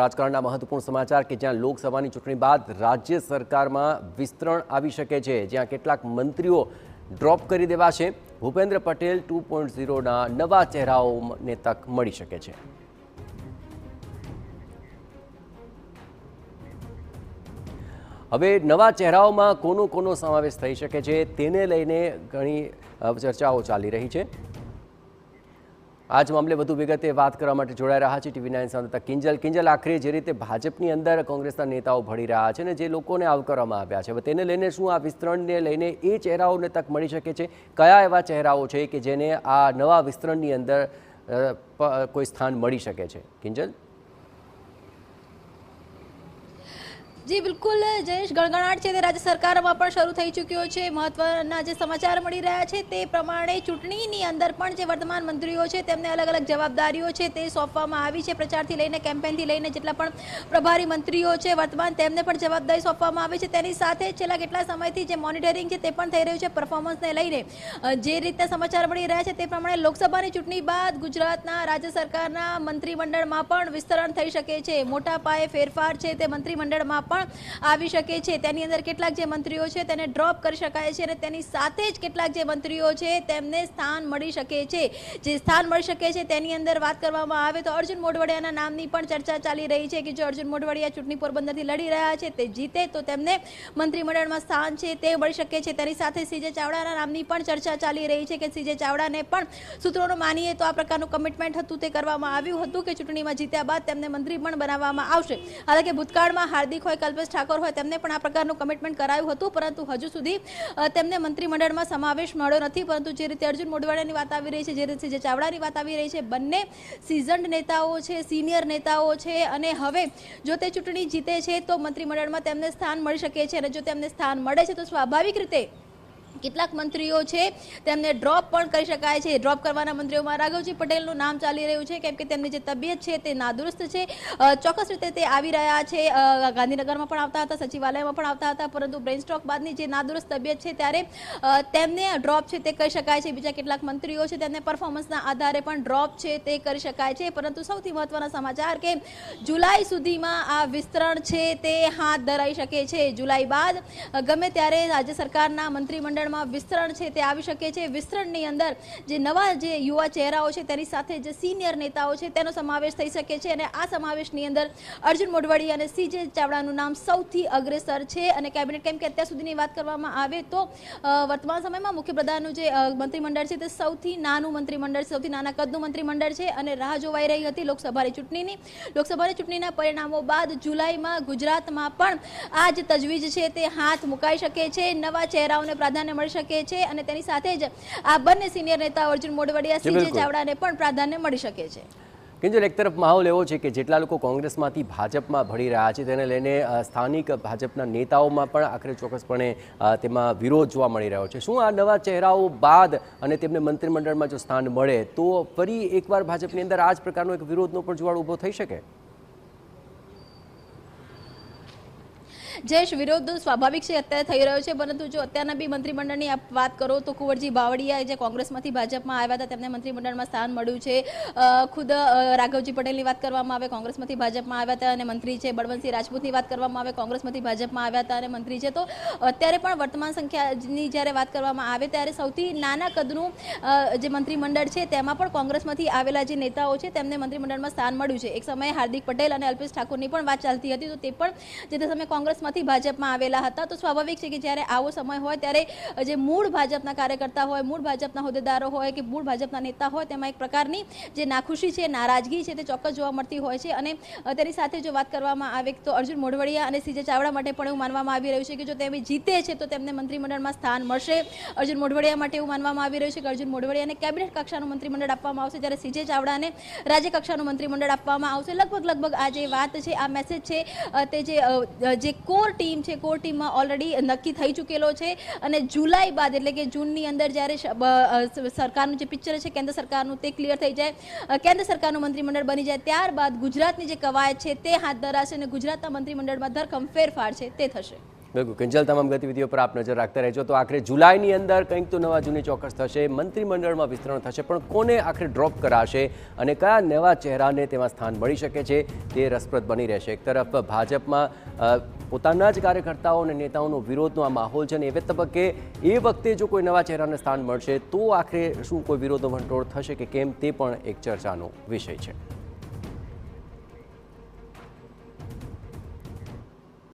રાજકારણના મહત્વપૂર્ણ સમાચાર કે જ્યાં લોકસભાની ચૂંટણી બાદ રાજ્ય સરકારમાં વિસ્તરણ આવી શકે છે, જ્યાં કેટલાક મંત્રીઓ ડ્રોપ કરી દેવાશે। ભૂપેન્દ્ર પટેલ 2.0ના નવા ચહેરાઓને તક મળી શકે છે। હવે નવા ચહેરાઓમાં કોનો સમાવેશ થઈ શકે છે તેને લઈને ઘણી ચર્ચાઓ ચાલી રહી છે। આજ મામલે વધુ વિગતે વાત કરવા માટે જોડાઈ રહ્યા છે TV9 સંવાદદાતા કિંજલ। આખરે જે રીતે ભાજપની અંદર કોંગ્રેસના નેતાઓ ભળી રહ્યા છે ને જે લોકોને આવકારવામાં આવ્યા છે, તેને લઈને શું આ વિસ્તરણને લઈને એ ચહેરાઓને તક મળી શકે છે? કયા એવા ચહેરાઓ છે કે જેને આ નવા વિસ્તરણની અંદર કોઈ સ્થાન મળી શકે છે? કિંજલ। जी बिल्कुल जयेश, गणगणाट है राज्य सरकार में शुरू थई चूक्यो है। महत्वना जे समाचार मळी रह्या छे ते प्रमाणे चूंटणीनी अंदर पण जे वर्तमान मंत्रीओ छे तेमने अलग अलग जवाबदारीओ छे ते सोंपवामां आवी छे। प्रचारथी लईने केम्पेनथी लईने जेटला पण प्रभारी मंत्रीओ छे वर्तमान तेमने पण जवाबदारी सोंपवामां आवी छे। तेनी साथे छेल्ला केटला समयथी जे मॉनिटरिंग छे ते पण थई रह्युं छे। परफॉर्मन्सने लईने जे रीते समाचार मळी रह्या छे ते प्रमाणे लोकसभानी चूंटणी बाद गुजरातना राज्य सरकारना मंत्रीमंडळमां पण विस्तरण थई शके छे। मोटा पाये फेरफार छे ते मंत्रीमंडळमां આવી શકે છે। તેની અંદર કેટલાક જે મંત્રીઓ છે તેને ડ્રોપ કરી શકાય છે અને તેની સાથે જ કેટલાક જે મંત્રીઓ છે તેમને સ્થાન મળી શકે છે। જે સ્થાન મળી શકે છે તેની અંદર વાત કરવામાં આવે તો અર્જુન મોઢવાડિયાના નામની પણ ચર્ચા ચાલી રહી છે કે જો અર્જુન મોઢવાડિયા ચૂંટણી પોરબંદરથી લડી રહ્યા છે, તે જીતે તો તેમને મંત્રીમંડળમાં સ્થાન છે તે મળી શકે છે। તેની સાથે સીજે ચાવડાના નામની પણ ચર્ચા ચાલી રહી છે કે સીજે ચાવડાને પણ સૂત્રોનું માનીએ તો આ પ્રકારનું કમિટમેન્ટ હતું તે કરવામાં આવ્યું હતું કે ચૂંટણીમાં જીત્યા બાદ તેમને મંત્રી પણ બનાવવામાં આવશે। હાલાકી ભૂતકાળમાં હાર્દિક હોય, કલ્પેશ ઠાકોર હોય તેમને પણ આ પ્રકારનું કમિટમેન્ટ કરાયું હતું, પરંતુ હજુ સુધી તેમને મંત્રીમંડળમાં સમાવેશ મળ્યો નથી। પરંતુ જે રીતે અર્જુન મોઢવાડિયાની વાત આવી રહી છે, જે રીતે જે ચાવડાની વાત આવી રહી છે, બંને સિઝન્ડ નેતાઓ છે, સિનિયર નેતાઓ છે અને હવે જો તે ચૂંટણી જીતે છે તો મંત્રીમંડળમાં તેમને સ્થાન મળી શકે છે અને જો તેમને સ્થાન મળે છે તો સ્વાભાવિક રીતે કેટલાક મંત્રીઓ છે તેમને ડ્રોપ પણ કરી શકાય છે। ડ્રોપ કરવાના મંત્રીઓમાં રાઘવજી પટેલનું નામ ચાલી રહ્યું છે કેમ કે તેમની જે તબિયત છે તે નાદુરસ્ત છે। ચોક્કસ રીતે તે આવી રહ્યા છે, ગાંધીનગરમાં પણ આવતા હતા, સચિવાલયમાં પણ આવતા હતા, પરંતુ બ્રેઇન સ્ટ્રોક બાદની જે નાદુરસ્ત તબિયત છે ત્યારે તેમને ડ્રોપ છે તે કરી શકાય છે। બીજા કેટલાક મંત્રીઓ છે તેમને પરફોર્મન્સના આધારે પણ ડ્રોપ છે તે કરી શકાય છે। પરંતુ સૌથી મહત્વના સમાચાર કે જુલાઈ સુધીમાં આ વિસ્તરણ છે તે હાથ ધરાઈ શકે છે। જુલાઈ બાદ ગમે ત્યારે રાજ્ય સરકારના મંત્રીમંડળ વિસ્તરણ છે તે આવી શકે છે। વિસ્તરણની અંદર જે નવા જે યુવા ચહેરાઓ છે તેની સાથે જે સિનિયર નેતાઓ છે તેનો સમાવેશ થઈ શકે છે અને આ સમાવેશની અંદર અર્જુન મોઢવાડિયા અને સીજે ચાવડાનું નામ સૌથી અગ્રેસર છે। અને કેબિનેટ કેમ કે અત્યાર સુધીની વાત કરવામાં આવે તો વર્તમાન સમયમાં મુખ્યપ્રધાનનું જે મંત્રીમંડળ છે તે સૌથી નાનું મંત્રીમંડળ, સૌથી નાના કદનું મંત્રીમંડળ છે અને રાહ જોવાઈ રહી હતી લોકસભાની ચૂંટણીની। લોકસભાની ચૂંટણીના પરિણામો બાદ જુલાઈમાં ગુજરાતમાં પણ આ જે તજવીજ છે તે હાથ મુકાઈ શકે છે। નવા ચહેરાઓને પ્રાધાન્ય મળી શકે છે અને તેની સાથે જ આ બંને સિનિયર નેતા અર્જુન મોઢવાડિયા, સીજે ચાવડાને પણ પ્રાધાન્ય મળી શકે છે। કિંજલ, એક તરફ માહોલ એવો છે કે જેટલા લોકો કોંગ્રેસમાંથી ભાજપમાં ભળી રહ્યા છે તેને લઈને સ્થાનિક ભાજપના નેતાઓમાં પણ આખરે ચોક્કસપણે તેમાં વિરોધ જોવા મળી રહ્યો છે। શું આ નવા ચહેરાઓ બાદ અને તેમને મંત્રીમંડળમાં જો સ્થાન મળે તો ફરી એકવાર ભાજપની અંદર આ જ પ્રકારનો એક વિરોધનો પણ જુવાળ ઊભો થઈ શકે? જયેશ, વિરોધ સ્વાભાવિક છે અત્યારે થઈ રહ્યો છે, પરંતુ જો અત્યારના બી મંત્રીમંડળની આપ વાત કરો તો કુંવરજી બાવળિયા જે કોંગ્રેસમાંથી ભાજપમાં આવ્યા હતા તેમને મંત્રીમંડળમાં સ્થાન મળ્યું છે। ખુદ રાઘવજી પટેલની વાત કરવામાં આવે, કોંગ્રેસમાંથી ભાજપમાં આવ્યા હતા અને મંત્રી છે। બળવંતસિંહ રાજપૂતની વાત કરવામાં આવે, કોંગ્રેસમાંથી ભાજપમાં આવ્યા હતા અને મંત્રી છે। તો અત્યારે પણ વર્તમાન સંખ્યાની જ્યારે વાત કરવામાં આવે ત્યારે સૌથી નાના કદનું જે મંત્રીમંડળ છે તેમાં પણ કોંગ્રેસમાંથી આવેલા જે નેતાઓ છે તેમને મંત્રીમંડળમાં સ્થાન મળ્યું છે। એક સમયે હાર્દિક પટેલ અને અલ્પેશ ઠાકોરની પણ વાત ચાલતી હતી, તો તે પણ જે તે સમયે કોંગ્રેસમાંથી ભાજપમાં આવેલા હતા। તો સ્વાભાવિક છે કે જ્યારે આવો સમય હોય ત્યારે જે મૂળ ભાજપના કાર્યકર્તા હોય, મૂળ ભાજપના હોદ્દેદારો હોય કે મૂળ ભાજપના નેતા હોય તેમાં એક પ્રકારની જે નાખુશી છે, નારાજગી છે તે ચોક્કસ જોવા મળતી હોય છે। અને તેની સાથે જો વાત કરવામાં આવે તો અર્જુન મોઢવાડિયા અને સીજે ચાવડા માટે પણ એવું માનવામાં આવી રહ્યું છે કે જો તેમ જીતે છે તો તેમને મંત્રીમંડળમાં સ્થાન મળશે। અર્જુન મોઢવાડિયા માટે એવું માનવામાં આવી રહ્યું છે કે અર્જુન મોઢવાડિયાને કેબિનેટ કક્ષાનું મંત્રીમંડળ આપવામાં આવશે, જ્યારે સીજે ચાવડાને રાજ્ય કક્ષાનું મંત્રીમંડળ આપવામાં આવશે। લગભગ આ જે વાત છે, આ મેસેજ છે તે જે કોર ટીમ છે, કોર ટીમમાં ઓલરેડી નક્કી થઈ ચૂકેલો છે અને જુલાઈ બાદ એટલે કે જૂનની અંદર જ્યારે સરકારનું જે પિક્ચર છે કેન્દ્ર સરકારનું તે ક્લિયર થઈ જાય, કેન્દ્ર સરકારનું મંત્રીમંડળ બની જાય, ત્યારબાદ ગુજરાતની જે કવાયત છે તે હાથ ધરાશે અને ગુજરાતના મંત્રીમંડળમાં ધરખમ ફેરફાર છે તે થશે। બિલકુલ કિંજલ, તમામ ગતિવિધિઓ પર આપ નજર રાખતા રહેજો. તો આખરે જુલાઈની અંદર કંઈક તો નવા જૂની ચોક્કસ થશે, મંત્રીમંડળમાં વિસ્તરણ થશે, પણ કોને આખરે ડ્રોપ કરાશે અને કયા નવા ચહેરાને તેમાં સ્થાન મળી શકે છે તે રસપ્રદ બની રહેશે. એક તરફ ભાજપમાં પોતાના જ કાર્યકર્તાઓ અને નેતાઓનો વિરોધનો આ માહોલ છે, અને એ તબક્કે એ વખતે જો કોઈ નવા ચહેરાને સ્થાન મળશે તો આખરે શું કોઈ વિરોધનો વંટોળ થશે કે કેમ તે પણ એક ચર્ચાનો વિષય છે.